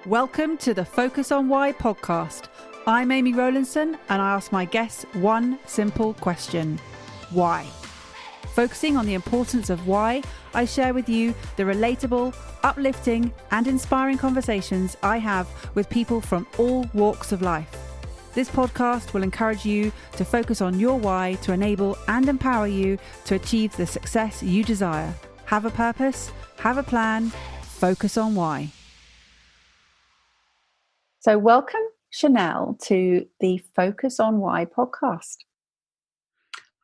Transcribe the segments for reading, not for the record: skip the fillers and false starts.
Welcome to the Focus on Why podcast. I'm Amy Rowlinson and I ask my guests one simple question. Why? Focusing on the importance of why, I share with you the relatable, uplifting and inspiring conversations I have with people from all walks of life. This podcast will encourage you to focus on your why to enable and empower you to achieve the success you desire. Have a purpose, have a plan, focus on why. So welcome, Shannel, to the Focus on Why podcast.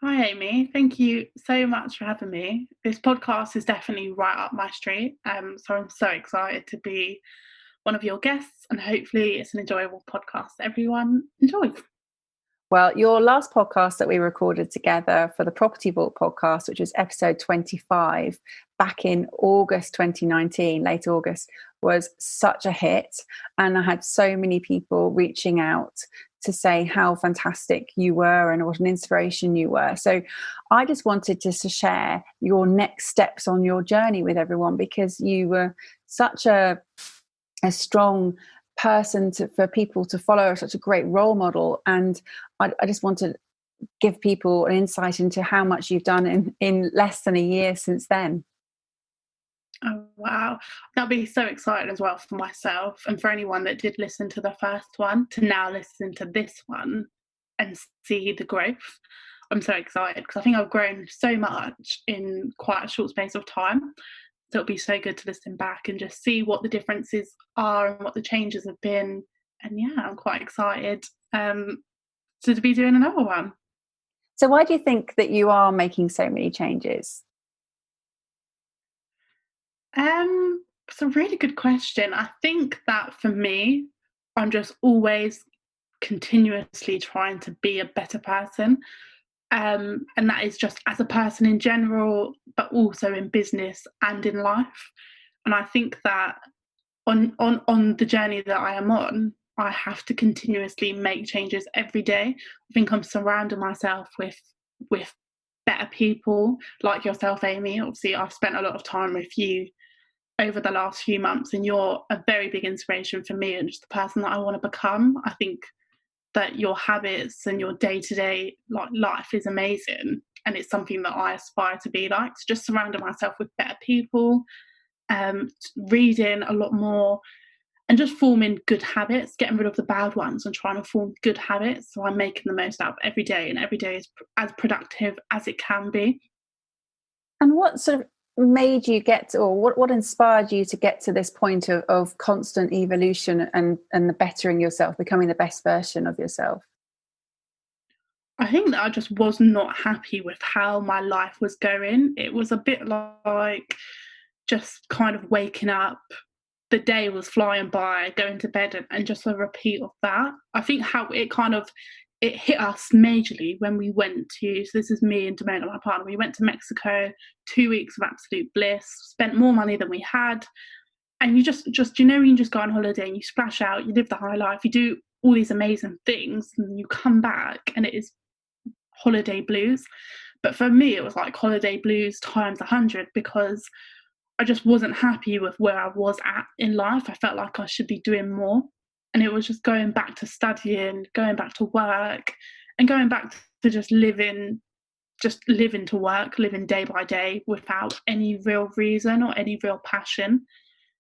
Hi, Amy. Thank you so much for having me. This podcast is definitely right up my street. So I'm so excited to be one of your guests, and hopefully it's an enjoyable podcast that everyone enjoys. Well, your last podcast that we recorded together for the Property Vault podcast, which was episode 25, back in August 2019, late August, was such a hit. And I had so many people reaching out to say how fantastic you were and what an inspiration you were. So I just wanted to share your next steps on your journey with everyone, because you were such a strong person for people to follow, such a great role model. And I just want to give people an insight into how much you've done in less than a year since then. Oh, wow. That'll be so exciting as well for myself and for anyone that did listen to the first one to now listen to this one and see the growth. I'm so excited because I think I've grown so much in quite a short space of time. So it'll be so good to listen back and just see what the differences are and what the changes have been. And yeah, I'm quite excited to be doing another one. So why do you think that you are making so many changes? It's a really good question. I think that for me, I'm just always continuously trying to be a better person. And that is just as a person in general, but also in business and in life. And I think that on the journey that I am on, I have to continuously make changes every day. I think I'm surrounding myself with better people like yourself, Amy. Obviously, I've spent a lot of time with you over the last few months, and you're a very big inspiration for me and just the person that I want to become. I think that your habits and your day-to-day life is amazing, and it's something that I aspire to be like. So just surrounding myself with better people, reading a lot more, and just forming good habits, getting rid of the bad ones and trying to form good habits. So I'm making the most out of every day, and every day is as productive as it can be. And what sort of made you get to, or what inspired you to get to this point of constant evolution and the bettering yourself, becoming the best version of yourself? I think that I just was not happy with how my life was going. It was a bit like just kind of waking up, the day was flying by, going to bed, and just a repeat of that. I think how it hit us majorly when we went to, so this is me and Damona, my partner, we went to Mexico, 2 weeks of absolute bliss, spent more money than we had. And you just you know, you just go on holiday and you splash out, you live the high life, you do all these amazing things, and you come back and it is holiday blues. But for me, it was like holiday blues times 100, because I just wasn't happy with where I was at in life. I felt like I should be doing more. And it was just going back to studying, going back to work, and going back to just living to work, living day by day without any real reason or any real passion.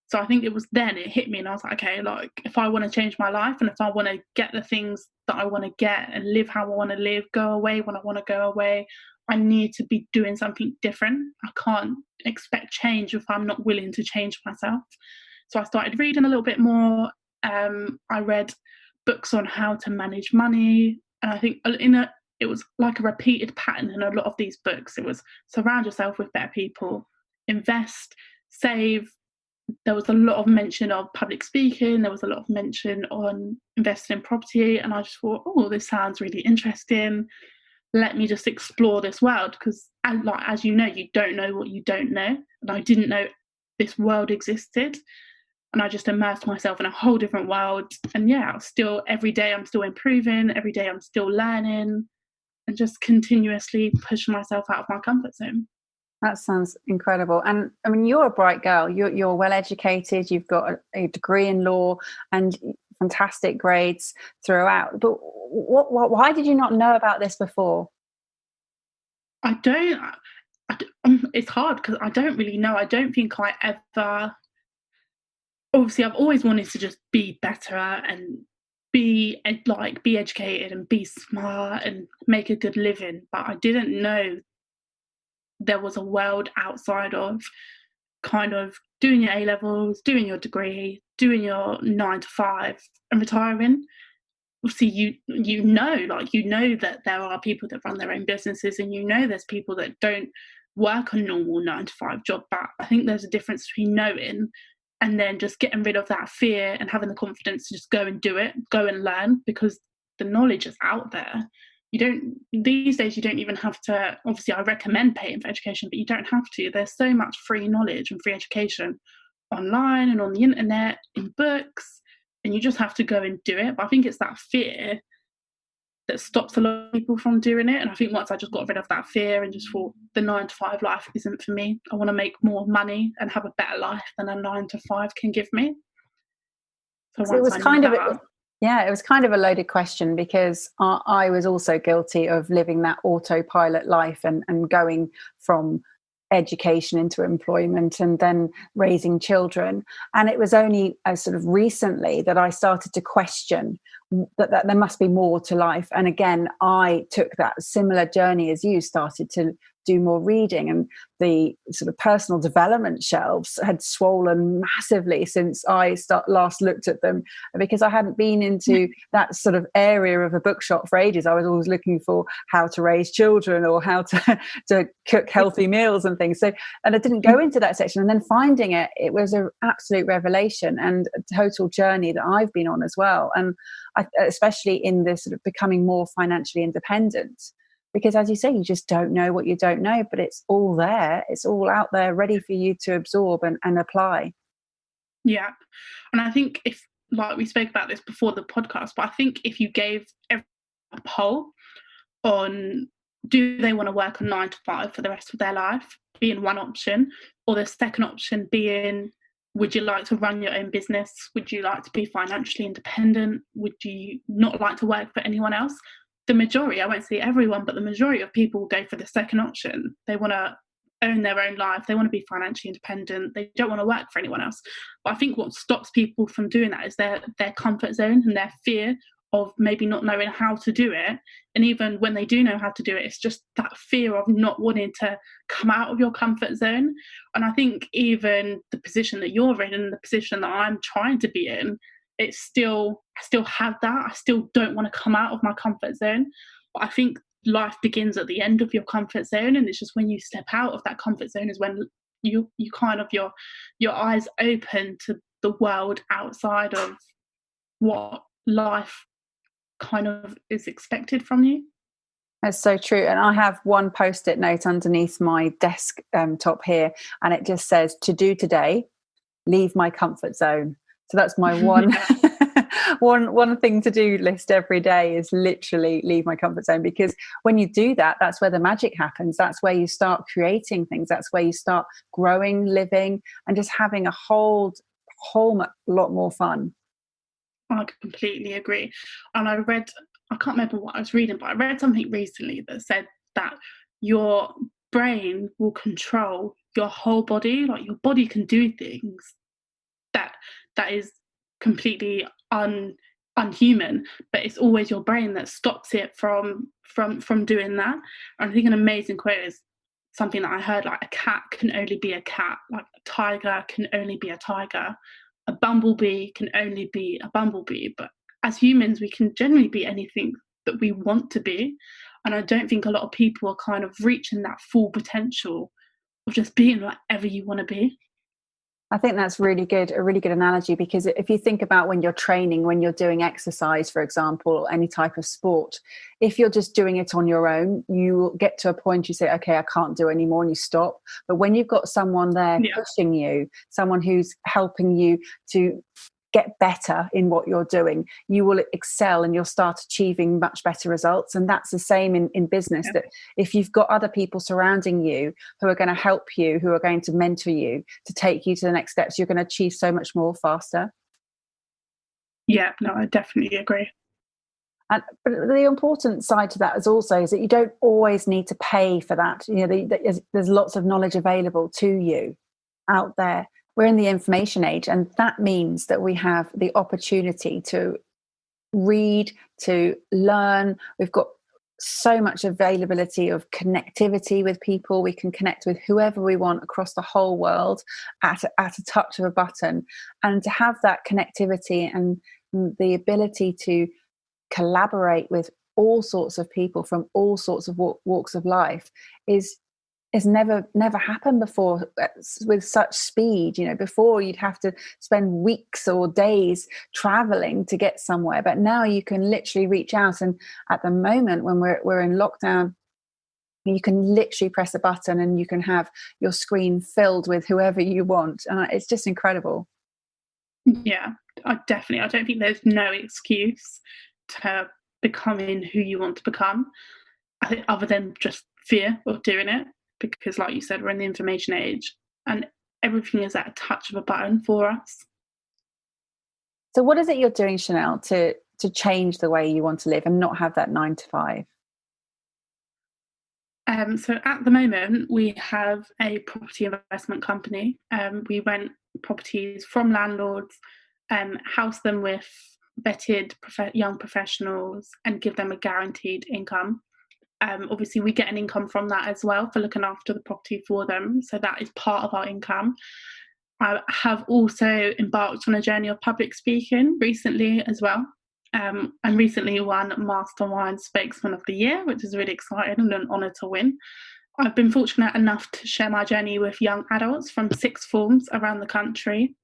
So I think it was then it hit me, and I was like, okay, like if I want to change my life and if I want to get the things that I want to get and live how I want to live, go away when I want to go away, I need to be doing something different. I can't expect change if I'm not willing to change myself. So I started reading a little bit more. I read books on how to manage money, and I think it was like a repeated pattern in a lot of these books. It was surround yourself with better people, invest, save. There was a lot of mention of public speaking. There was a lot of mention on investing in property, and I just thought, oh, this sounds really interesting. Let me just explore this world, because as you know, you don't know what you don't know, and I didn't know this world existed. And I just immersed myself in a whole different world. And yeah, every day I'm still improving, every day I'm still learning, and just continuously pushing myself out of my comfort zone. That sounds incredible. And I mean, you're a bright girl. You're well educated. You've got a degree in law and fantastic grades throughout. But why did you not know about this before? I don't. It's hard because I don't really know. I don't think I ever. Obviously, I've always wanted to just be better and be educated and be smart and make a good living. But I didn't know there was a world outside of kind of doing your A levels, doing your degree, doing your 9 to 5, and retiring. Obviously, you know that there are people that run their own businesses, and you know there's people that don't work a normal 9 to 5 job. But I think there's a difference between knowing and then just getting rid of that fear and having the confidence to just go and do it, go and learn, because the knowledge is out there. These days you don't even have to, obviously I recommend paying for education, but you don't have to. There's so much free knowledge and free education online and on the internet, in books, and you just have to go and do it. But I think it's that fear that stops a lot of people from doing it. And I think once I just got rid of that fear and just thought the 9 to 5 life isn't for me, I want to make more money and have a better life than a 9 to 5 can give me. So it was kind of it was kind of a loaded question, because I was also guilty of living that autopilot life and going from education into employment and then raising children. And it was only sort of recently that I started to question that there must be more to life. And again, I took that similar journey as you, started to do more reading, and the sort of personal development shelves had swollen massively since I last looked at them, because I hadn't been into that sort of area of a bookshop for ages. I was always looking for how to raise children or how to cook healthy meals and things. So, and I didn't go into that section. And then finding it was an absolute revelation and a total journey that I've been on as well. And especially in this sort of becoming more financially independent. Because as you say, you just don't know what you don't know, but it's all there. It's all out there ready for you to absorb and apply. Yeah. And I think if, like we spoke about this before the podcast, but I think if you gave everyone a poll on do they want to work a 9 to 5 for the rest of their life, being one option, or the second option being, would you like to run your own business? Would you like to be financially independent? Would you not like to work for anyone else? The majority, I won't say everyone, but the majority of people go for the second option. They want to own their own life. They want to be financially independent. They don't want to work for anyone else. But I think what stops people from doing that is their comfort zone and their fear of maybe not knowing how to do it. And even when they do know how to do it, it's just that fear of not wanting to come out of your comfort zone. And I think even the position that you're in and the position that I'm trying to be in, I still have that. I still don't want to come out of my comfort zone. But I think life begins at the end of your comfort zone, and it's just when you step out of that comfort zone is when you kind of your eyes open to the world outside of what life kind of is expected from you. That's so true. And I have one post-it note underneath my desk top here, and it just says, to do today, leave my comfort zone. So that's my one one thing to do list every day, is literally leave my comfort zone. Because when you do that, that's where the magic happens. That's where you start creating things. That's where you start growing, living, and just having a whole lot more fun. I completely agree. And I can't remember what I was reading, but I read something recently that said that your brain will control your whole body. Like, your body can do things that is completely unhuman, but it's always your brain that stops it from doing that. And I think an amazing quote is something that I heard, like, a cat can only be a cat, like a tiger can only be a tiger, a bumblebee can only be a bumblebee. But as humans, we can generally be anything that we want to be. And I don't think a lot of people are kind of reaching that full potential of just being whatever you want to be. I think that's a really good analogy, because if you think about when you're training, when you're doing exercise, for example, or any type of sport, if you're just doing it on your own, you get to a point you say, okay, I can't do anymore, and you stop. But when you've got someone there pushing you, someone who's helping you to get better in what you're doing, you will excel and you'll start achieving much better results. And that's the same in business, that if you've got other people surrounding you who are going to help you, who are going to mentor you to take you to the next steps, you're going to achieve so much more faster. Yeah, no, I definitely agree. But the important side to that is that you don't always need to pay for that. There's lots of knowledge available to you out there. We're in the information age, and that means that we have the opportunity to read, to learn. We've got so much availability of connectivity with people. We can connect with whoever we want across the whole world at a touch of a button. And to have that connectivity and the ability to collaborate with all sorts of people from all sorts of walks of life is never happened before with such speed. Before you'd have to spend weeks or days traveling to get somewhere, but now you can literally reach out. And at the moment when we're in lockdown, you can literally press a button and you can have your screen filled with whoever you want, and it's just incredible. Yeah, I don't think there's no excuse to becoming who you want to become, I think, other than just fear of doing it, because like you said, we're in the information age and everything is at a touch of a button for us. So what is it you're doing, Shannel, to change the way you want to live and not have that 9 to 5? So at the moment we have a property investment company. We rent properties from landlords, house them with vetted young professionals and give them a guaranteed income. Obviously we get an income from that as well for looking after the property for them, so that is part of our income. I have also embarked on a journey of public speaking recently as well, and recently won Mastermind Spokesman of the Year, which is really exciting and an honour to win. I've been fortunate enough to share my journey with young adults from sixth forms around the country,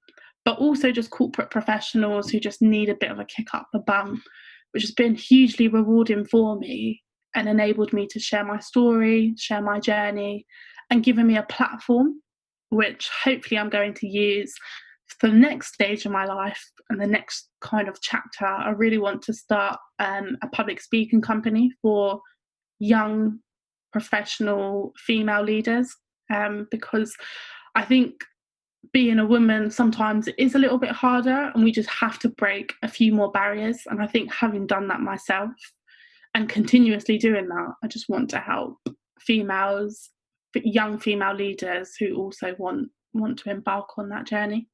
but also just corporate professionals who just need a bit of a kick up the bum, which has been hugely rewarding for me and enabled me to share my story, share my journey, and given me a platform, which hopefully I'm going to use for the next stage of my life and the next kind of chapter. I really want to start a public speaking company for young professional female leaders, because I think being a woman sometimes it is a little bit harder and we just have to break a few more barriers. And I think having done that myself and continuously doing that, I just want to help females, young female leaders who also want to embark on that journey.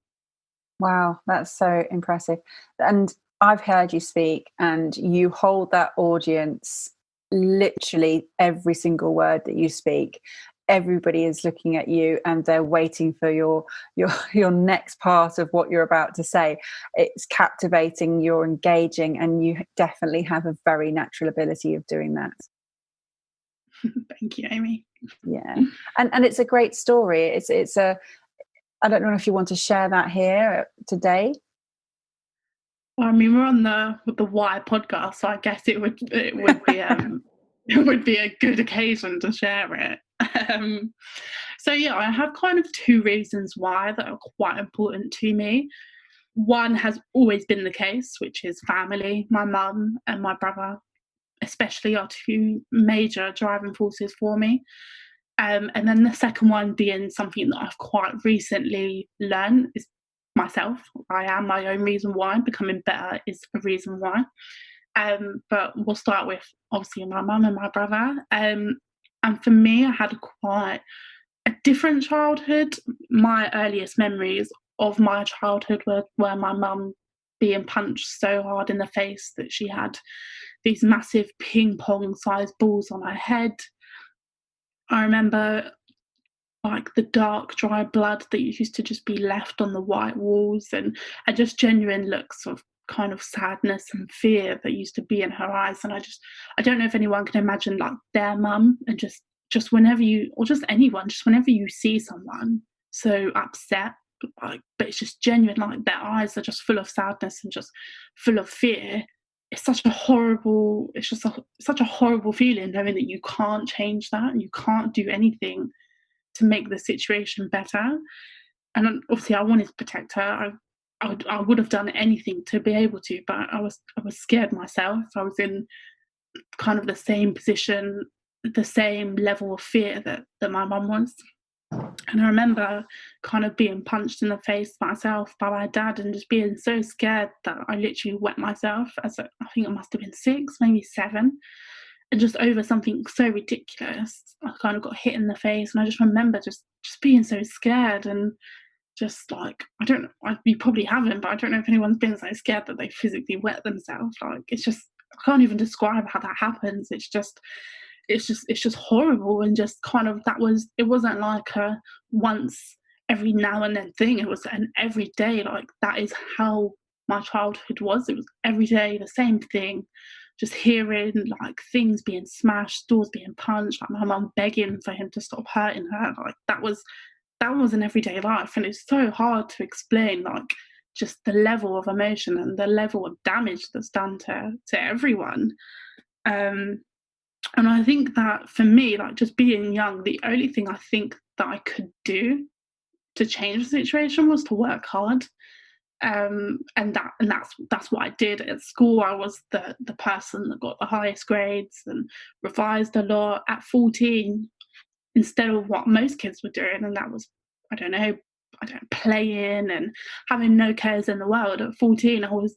Wow, that's so impressive. And I've heard you speak and you hold that audience, literally every single word that you speak. Everybody is looking at you and they're waiting for your next part of what you're about to say. It's captivating, you're engaging, and you definitely have a very natural ability of doing that. Thank you, Amy. Yeah. And it's a great story. It's a I don't know if you want to share that here today. Well, I mean, we're on the Why podcast, so I guess it would be it would be a good occasion to share it. So yeah, I have kind of two reasons why that are quite important to me. One has always been the case, which is family. My mum and my brother especially are two major driving forces for me. And then the second one being something that I've quite recently learned is myself. I am my own reason why. Becoming better is a reason why. But we'll start with obviously my mum and my brother. And for me, I had quite a different childhood. My earliest memories of my childhood were my mum being punched so hard in the face that she had these massive ping pong sized balls on her head. I remember like the dark dry blood that used to just be left on the white walls, and just genuine looks of kind of sadness and fear that used to be in her eyes. And I don't know if anyone can imagine like their mum, and just whenever you, or just anyone, just whenever you see someone so upset, like, but it's just genuine, like their eyes are just full of sadness and just full of fear. It's such a horrible feeling knowing that you can't change that and you can't do anything to make the situation better. And obviously I wanted to protect her. I would have done anything to be able to, but I was scared myself. I was in kind of the same position, the same level of fear that my mum was. And I remember kind of being punched in the face myself by my dad and just being so scared that I literally wet myself I think it must have been 6, maybe 7, and just over something so ridiculous. I kind of got hit in the face, and I just remember just being so scared and just like, I don't know, you probably haven't, but I don't know if anyone's been so scared that they physically wet themselves. Like, it's just, I can't even describe how that happens. It's just horrible. And just kind of, it wasn't like a once every now and then thing. It was an everyday, like, that is how my childhood was. It was every day the same thing, just hearing like things being smashed, doors being punched, like my mum begging for him to stop hurting her. Like, that was an everyday life. And it's so hard to explain, like, just the level of emotion and the level of damage that's done to everyone. And I think that for me, like, just being young, the only thing I think that I could do to change the situation was to work hard. And that's what I did at school. I was the person that got the highest grades and revised a lot at 14, instead of what most kids were doing, and that was, I don't know, playing and having no cares in the world. At 14, I was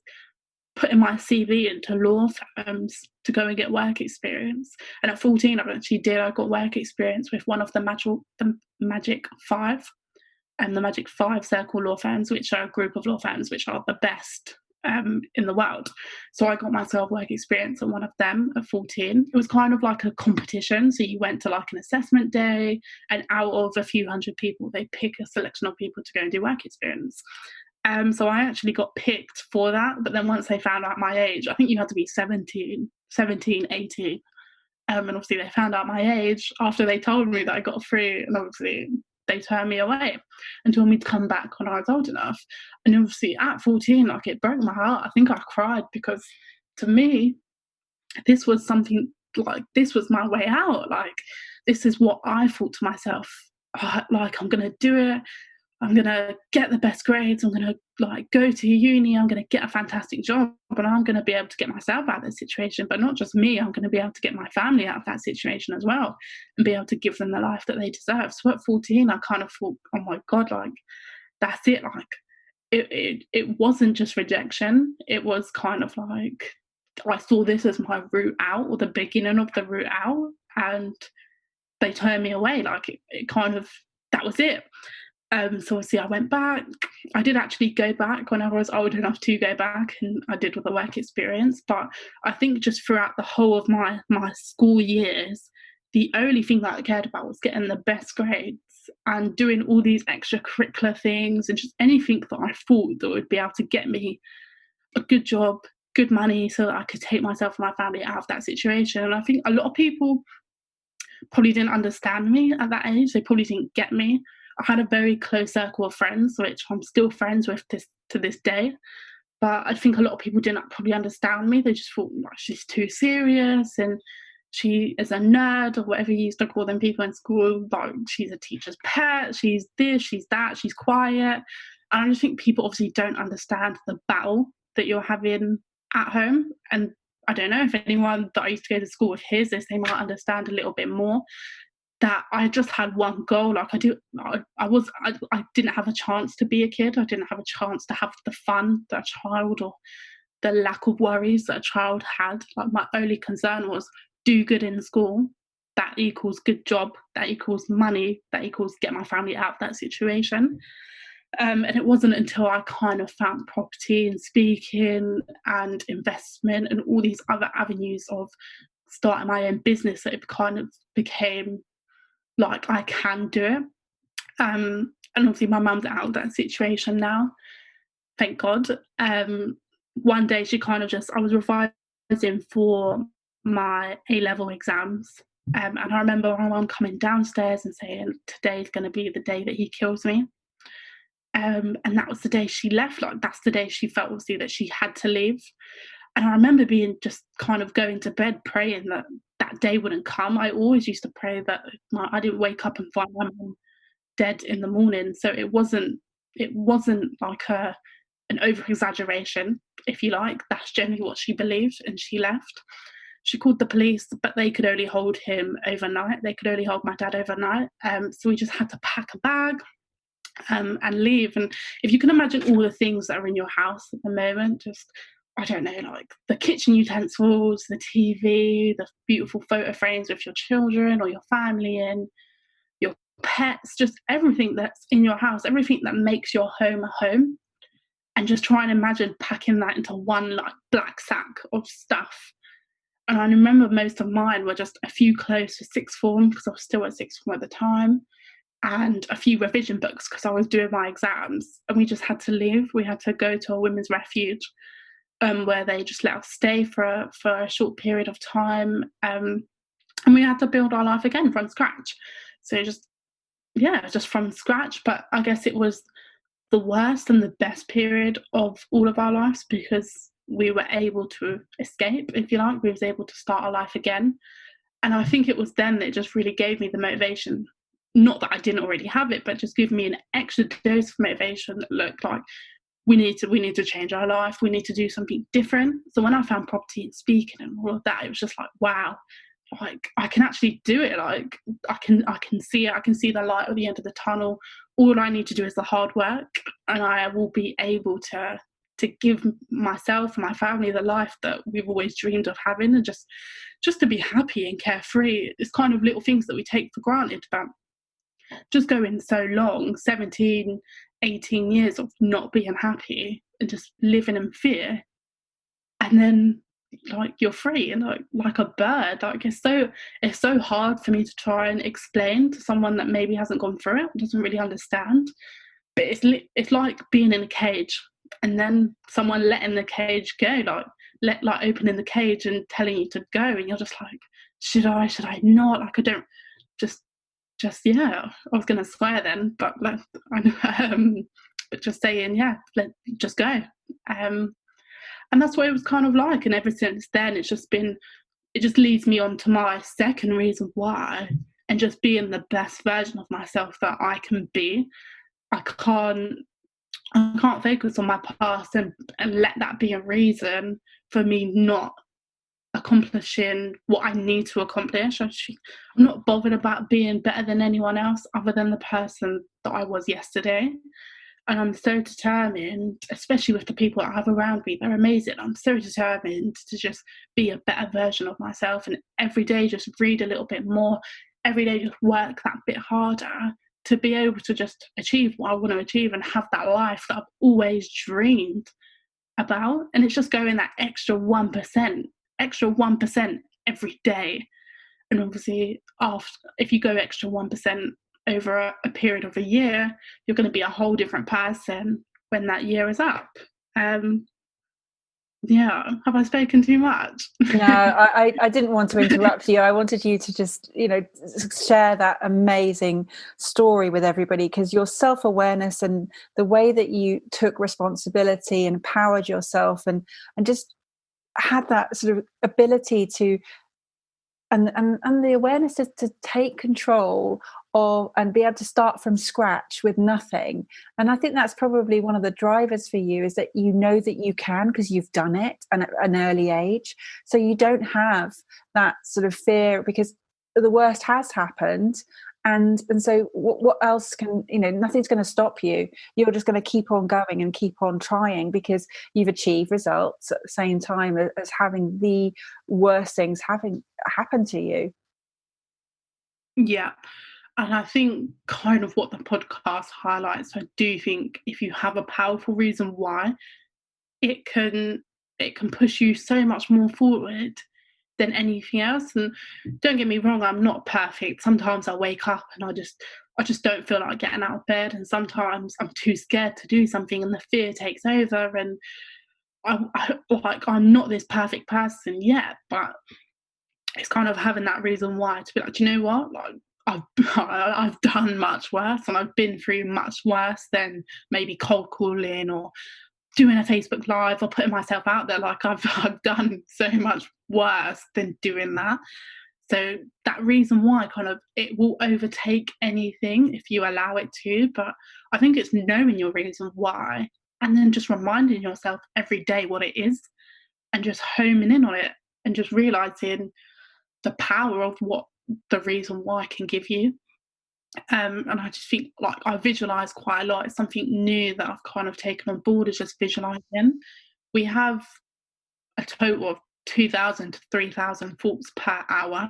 putting my CV into law firms to go and get work experience. And at 14, I got work experience with one of the Magic Five, and the Magic Five Circle law firms, which are a group of law firms which are the best in the world. So I got myself work experience at one of them at 14. It was kind of like a competition. So you went to like an assessment day, and out of a few hundred people, they pick a selection of people to go and do work experience. So I actually got picked for that. But then once they found out my age, I think you had to be 17, 18. And obviously they found out my age after they told me that I got through, and obviously they turned me away and told me to come back when I was old enough. And obviously at 14, like, it broke my heart. I think I cried, because to me, this was something, like, this was my way out. Like, this is what I thought to myself, like, I'm going to do it. I'm going to get the best grades. I'm going to, like, go to uni. I'm going to get a fantastic job, and I'm going to be able to get myself out of this situation. But not just me, I'm going to be able to get my family out of that situation as well, and be able to give them the life that they deserve. So at 14, I kind of thought, oh my God, like, that's it. Like, it wasn't just rejection. It was kind of like, I saw this as my route out, or the beginning of the route out, and they turned me away. Like, it kind of, that was it. So obviously I went back. I did actually go back when I was old enough to go back, and I did with a work experience. But I think just throughout the whole of my school years, the only thing that I cared about was getting the best grades and doing all these extracurricular things, and just anything that I thought that would be able to get me a good job, good money, so that I could take myself and my family out of that situation. And I think a lot of people probably didn't understand me at that age. They probably didn't get me. I had a very close circle of friends, which I'm still friends with to this day. But I think a lot of people didn't probably understand me. They just thought, like, she's too serious, and she is a nerd, or whatever you used to call them people in school. Like, she's a teacher's pet, she's this, she's that, she's quiet. And I just think people obviously don't understand the battle that you're having at home. And I don't know if anyone that I used to go to school with hears this, they might understand a little bit more. That I just had one goal. Like, I didn't have a chance to be a kid. I didn't have a chance to have the fun that a child, or the lack of worries that a child had. Like, my only concern was do good in school. That equals good job. That equals money. That equals get my family out of that situation. And it wasn't until I kind of found property and speaking and investment and all these other avenues of starting my own business that it kind of became like, I can do it. And obviously my mum's out of that situation now, thank God. One day she kind of I was revising for my A-level exams, and I remember my mum coming downstairs and saying, today's going to be the day that he kills me. And that was the day she left. Like, that's the day she felt, obviously, that she had to leave. And I remember being just kind of going to bed praying that that day wouldn't come. I always used to pray that I didn't wake up and find my mum dead in the morning. So it wasn't like an over-exaggeration, if you like. That's generally what she believed, and she left. She called the police, but they could only hold him overnight. They could only hold my dad overnight. So we just had to pack a bag and leave. And if you can imagine all the things that are in your house at the moment, just, I don't know, like the kitchen utensils, the TV, the beautiful photo frames with your children or your family in, your pets, just everything that's in your house, everything that makes your home a home. And just try and imagine packing that into one like black sack of stuff. And I remember most of mine were just a few clothes for sixth form, because I was still at sixth form at the time, and a few revision books because I was doing my exams. And we just had to leave. We had to go to a women's refuge, where they just let us stay for a short period of time. And we had to build our life again from scratch. So just from scratch. But I guess it was the worst and the best period of all of our lives, because we were able to escape, if you like. We was able to start our life again. And I think it was then that it just really gave me the motivation, not that I didn't already have it, but just give me an extra dose of motivation that looked like we need to change our life. We need to do something different. So when I found property and speaking and all of that, it was just like, wow, like I can actually do it. Like I can see it. I can see the light at the end of the tunnel. All I need to do is the hard work, and I will be able to give myself and my family the life that we've always dreamed of having, and just to be happy and carefree. It's kind of little things that we take for granted, but just going so long, 17, 18 years of not being happy and just living in fear, and then like you're free and like a bird. Like it's so hard for me to try and explain to someone that maybe hasn't gone through it, doesn't really understand. But it's like being in a cage, and then someone letting the cage go, like opening the cage and telling you to go, and you're just like, should I not? Like I don't just yeah. I was gonna swear then, but but just saying just go. And that's what it was kind of like. And ever since then, it just leads me on to my second reason why, and just being the best version of myself that I can be. I can't focus on my past and let that be a reason for me not accomplishing what I need to accomplish. I'm not bothered about being better than anyone else other than the person that I was yesterday. And I'm so determined, especially with the people that I have around me, they're amazing. I'm so determined to just be a better version of myself, and every day just read a little bit more, every day just work that bit harder to be able to just achieve what I want to achieve and have that life that I've always dreamed about. And it's just going that extra 1% every day. And obviously, if you go extra 1% over a period of a year, you're going to be a whole different person when that year is up. Have I spoken too much? No, I didn't want to interrupt you. I wanted you to just, share that amazing story with everybody, because your self-awareness and the way that you took responsibility and empowered yourself and just had that sort of ability to and the awareness to take control of and be able to start from scratch with nothing. And I think that's probably one of the drivers for you, is that you know that you can, because you've done it and at an early age. So you don't have that sort of fear, because the worst has happened. And so what else can, nothing's going to stop you. You're just going to keep on going and keep on trying, because you've achieved results at the same time as having the worst things happen to you. Yeah. And I think kind of what the podcast highlights, I do think if you have a powerful reason why, it can push you so much more forward than anything else. And don't get me wrong, I'm not perfect. Sometimes I wake up and I just don't feel like getting out of bed, and sometimes I'm too scared to do something and the fear takes over, and I'm not this perfect person yet, but it's kind of having that reason why to be like, do you know what, like I've done much worse, and I've been through much worse than maybe cold calling or doing a Facebook Live or putting myself out there. Like I've done so much worse than doing that. So that reason why, kind of, it will overtake anything if you allow it to. But I think it's knowing your reason why and then just reminding yourself every day what it is, and just homing in on it, and just realizing the power of what the reason why can give you. And I just think, like, I visualize quite a lot. It's something new that I've kind of taken on board, is just visualizing. We have a total of 2,000 to 3,000 thoughts per hour.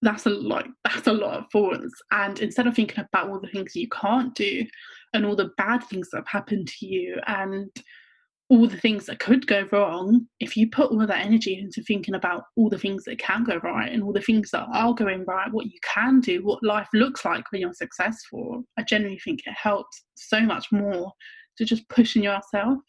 That's a lot of thoughts. And instead of thinking about all the things you can't do and all the bad things that have happened to you and all the things that could go wrong, if you put all of that energy into thinking about all the things that can go right and all the things that are going right, what you can do, what life looks like when you're successful, I genuinely think it helps so much more to just pushing yourself.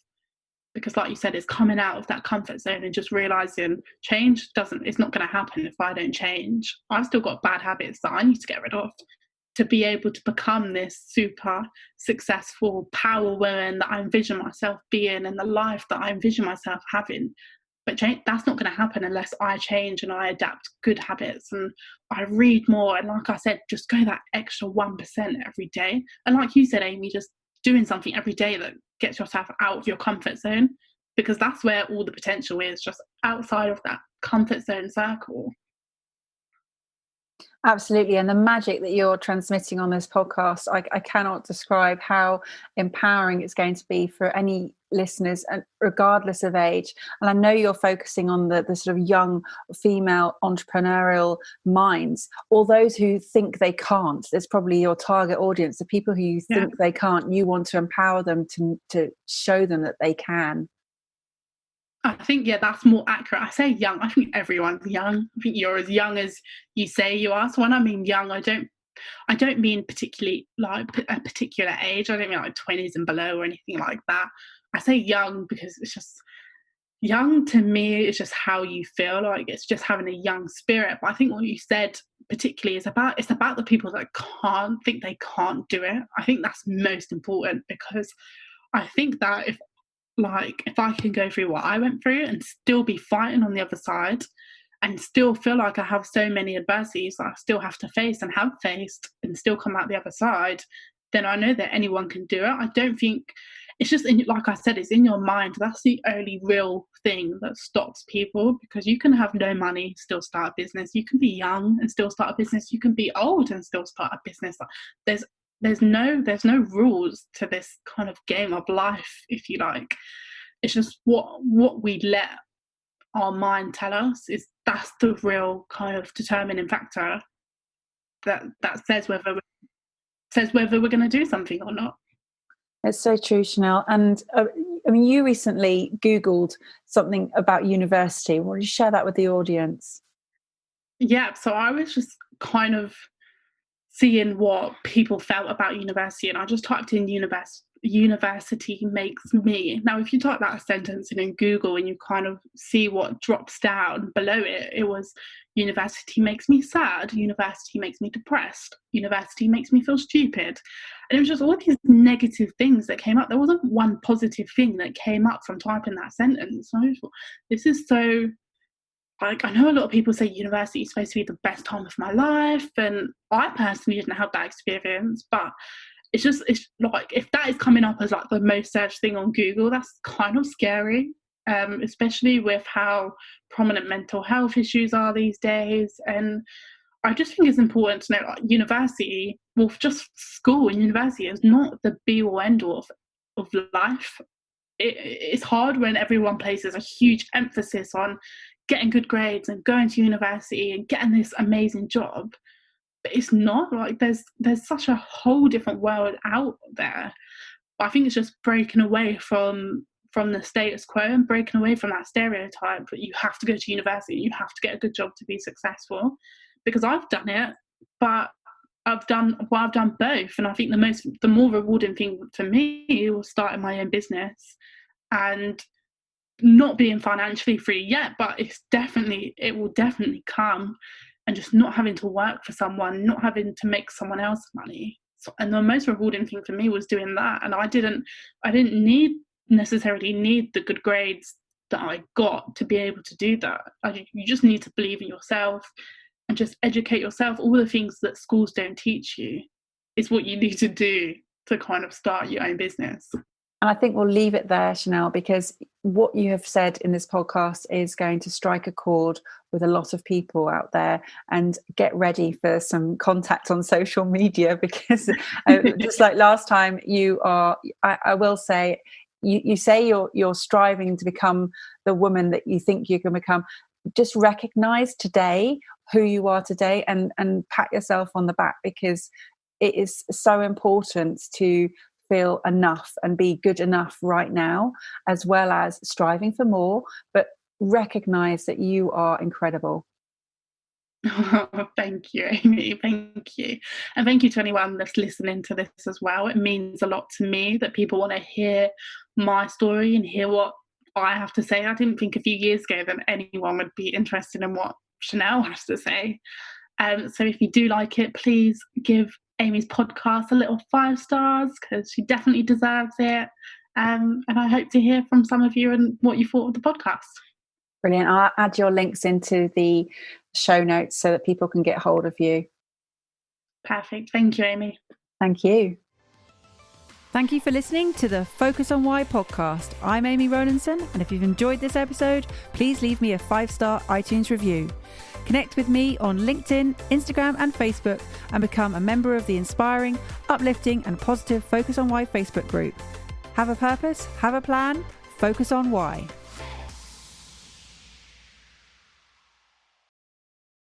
Because like you said, it's coming out of that comfort zone and just realizing it's not going to happen if I don't change. I've still got bad habits that I need to get rid of to be able to become this super successful power woman that I envision myself being and the life that I envision myself having. But that's not going to happen unless I change and I adapt good habits and I read more. And like I said, just go that extra 1% every day. And like you said, Amy, just doing something every day that gets yourself out of your comfort zone, because that's where all the potential is, just outside of that comfort zone circle. Absolutely. And the magic that you're transmitting on this podcast, I cannot describe how empowering it's going to be for any listeners, and regardless of age. And I know you're focusing on the sort of young female entrepreneurial minds, or those who think they can't. There's probably your target audience, the people who you think they can't. You want to empower them to show them that they can. I think, yeah, that's more accurate. I say young. I think everyone's young. I think you're as young as you say you are. So when I mean young, I don't mean particularly like a particular age. I don't mean like 20s and below or anything like that. I say young because it's just young to me. It's just how you feel. Like, it's just having a young spirit. But I think what you said particularly is about the people that they can't do it. I think that's most important, because I think that if I can go through what I went through and still be fighting on the other side and still feel like I have so many adversities that I still have to face and have faced and still come out the other side, then I know that anyone can do it. I don't think it's just like I said, it's in your mind. That's the only real thing that stops people, because you can have no money, still start a business. You can be young and still start a business. You can be old and still start a business. There's no rules to this kind of game of life, if you like. It's just what we let our mind tell us, that's the real kind of determining factor that says whether we're going to do something or not. It's so true, Shannel. And I mean, you recently Googled something about university. Will you share that with the audience? Yeah, so I was just kind of seeing what people felt about university, and I just typed in university makes me. Now, if you type that sentence in Google and you kind of see what drops down below it, it was university makes me sad, university makes me depressed, university makes me feel stupid. And it was just all these negative things that came up. There wasn't one positive thing that came up from typing that sentence. So I thought, this is so, like, I know a lot of people say university is supposed to be the best time of my life, and I personally didn't have that experience, but it's like, if that is coming up as like the most searched thing on Google, that's kind of scary, especially with how prominent mental health issues are these days. And I just think it's important to know, like, university, well, just school and university is not the be all end all of life. It's hard when everyone places a huge emphasis on getting good grades and going to university and getting this amazing job, but it's not. Like, there's such a whole different world out there. But I think it's just breaking away from the status quo and breaking away from that stereotype that you have to go to university, you have to get a good job to be successful. Because I've done it, but I've done both, and I think the more rewarding thing for me was starting my own business and not being financially free yet, but it will definitely come, and just not having to work for someone, not having to make someone else money. So, and the most rewarding thing for me was doing that. And I didn't necessarily need the good grades that I got to be able to do that. You just need to believe in yourself and just educate yourself. All the things that schools don't teach you is what you need to do to kind of start your own business. And I think we'll leave it there, Shannel, because what you have said in this podcast is going to strike a chord with a lot of people out there. And get ready for some contact on social media, because just like last time, I will say, you say you're striving to become the woman that you think you can become. Just recognize today who you are today, and pat yourself on the back, because it is so important to feel enough and be good enough right now, as well as striving for more, but recognize that you are incredible. Thank you, Amy. Thank you. And thank you to anyone that's listening to this as well. It means a lot to me that people want to hear my story and hear what I have to say. I didn't think a few years ago that anyone would be interested in what Shannel has to say. So if you do like it, please give Amy's podcast a little 5 stars, because she definitely deserves it. And I hope to hear from some of you and what you thought of the podcast. Brilliant. I'll add your links into the show notes so that people can get hold of you. Perfect. Thank you, Amy. Thank you. Thank you for listening to the Focus on Why podcast. I'm Amy Rowlinson, and if you've enjoyed this episode, please leave me a 5-star iTunes review. Connect with me on LinkedIn, Instagram and Facebook, and become a member of the inspiring, uplifting and positive Focus on Why Facebook group. Have a purpose, have a plan, focus on why.